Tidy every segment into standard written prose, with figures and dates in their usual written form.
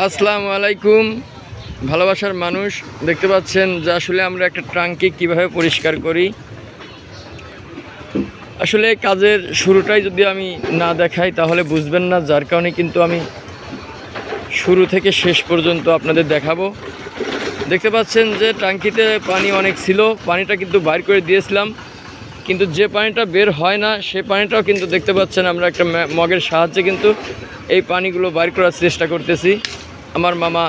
আসসালামু আলাইকুম ভালোবাসার মানুষ, দেখতে পাচ্ছেন যে আসলে আমরা একটা ট্যাঙ্কি কিভাবে পরিষ্কার করি। আসলে কাজের শুরুটাই যদি আমি না দেখাই তাহলে বুঝবেন না, যার কারণে কিন্তু আমি শুরু থেকে শেষ পর্যন্ত আপনাদের দেখাবো। দেখতে পাচ্ছেন যে ট্যাঙ্কিতে পানি অনেক ছিল, পানিটা কিন্তু বাইর করে দিয়েছিলাম, কিন্তু যে পানিটা বের হয় না সে পানিটাও কিন্তু দেখতে পাচ্ছেন আমরা একটা মগের সাহায্যে কিন্তু এই পানিগুলো বাইর করার চেষ্টা করতেছি। আমার মামা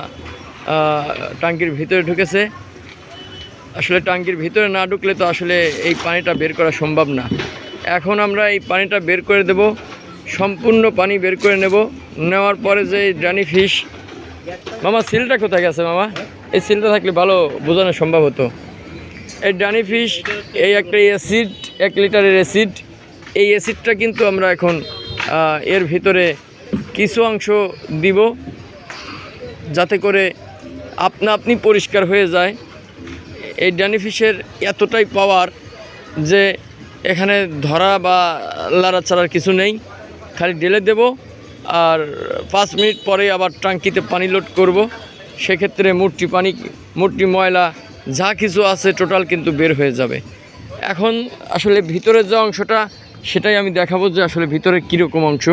ট্যাঙ্কির ভিতরে ঢুকেছে। আসলে ট্যাঙ্কির ভিতরে না ঢুকলে তো আসলে এই পানিটা বের করা সম্ভব না। এখন আমরা এই পানিটা বের করে দেব, সম্পূর্ণ পানি বের করে নেওয়ার পরে যে ড্রানি ফিশ, মামা সিলটা কোথায় গেছে মামা? এই সিলটা থাকলে ভালো বোঝানো সম্ভব হতো। এই ড্রানি ফিশ, এই একটা অ্যাসিড, 1 লিটারের অ্যাসিড, এই অ্যাসিডটা কিন্তু আমরা এখন এর ভিতরে কিছু অংশ দিব, যাতে করে আপনি পরিষ্কার হয়ে যায়। এই ড্রানি ফিশের এতটাই পাওয়ার যে এখানে ধরা বা লাড়াচাড়ার কিছু নেই, খালি ঢেলে দেব আর 5 মিনিট পরে আবার ট্যাঙ্কিতে পানি লোড করব। সেক্ষেত্রে মুট্টি ময়লা যা কিছু আছে টোটাল কিন্তু বের হয়ে যাবে। এখন আসলে ভিতরের যে অংশটা সেটাই আমি দেখাবো, যে আসলে ভিতরে কীরকম অংশ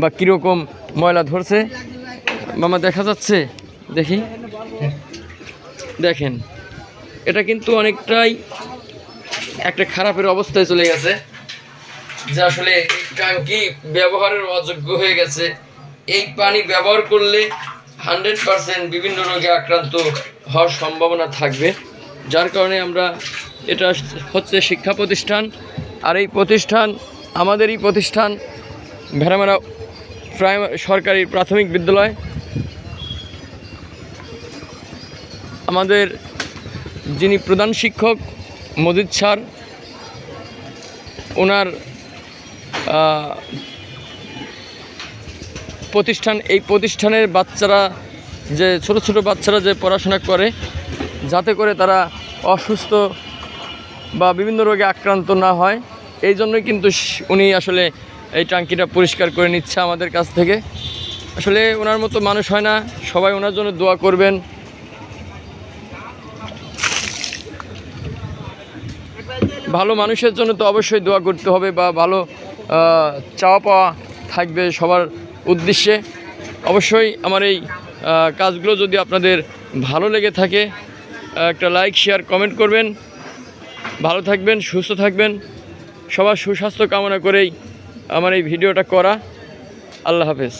বা কীরকম ময়লা ধরছে। মামা দেখা যাচ্ছে? দেখি, দেখেন এটা কিন্তু অনেকটাই একটা খারাপের অবস্থায় চলে গেছে, যে আসলে ট্যাঙ্কি ব্যবহারের অযোগ্য হয়ে গেছে। এই পানি ব্যবহার করলে 100% বিভিন্ন রোগে আক্রান্ত হওয়ার সম্ভাবনা থাকবে। যার কারণে আমরা, এটা হচ্ছে শিক্ষা প্রতিষ্ঠান, আর এই প্রতিষ্ঠান আমাদেরই প্রতিষ্ঠান, ভেড়ামারা সরকারি প্রাথমিক বিদ্যালয়। আমাদের যিনি প্রধান শিক্ষক মজিদ স্যার, ওনার প্রতিষ্ঠান, এই প্রতিষ্ঠানের বাচ্চারা, যে ছোট ছোট বাচ্চারা যে পড়াশোনা করে, যাতে করে তারা অসুস্থ বা বিভিন্ন রোগে আক্রান্ত না হয়, এই জন্যই কিন্তু উনি আসলে এই ট্যাঙ্কিটা পরিষ্কার করে নিচ্ছে আমাদের কাছ থেকে। আসলে ওনার মতো মানুষ হয় না, সবাই ওনার জন্য দোয়া করবেন। ভালো মানুষের জন্য তো অবশ্যই দোয়া করতে হবে, বা ভালো চাওয়া পাওয়া থাকবে সবার উদ্দেশ্যে। অবশ্যই আমার এই কাজগুলো যদি আপনাদের ভালো লেগে থাকে, একটা লাইক, শেয়ার, কমেন্ট করবেন। ভালো থাকবেন, সুস্থ থাকবেন, সবার সুস্বাস্থ্য কামনা করেই আমার এই ভিডিওটা করা। আল্লাহ হাফেজ।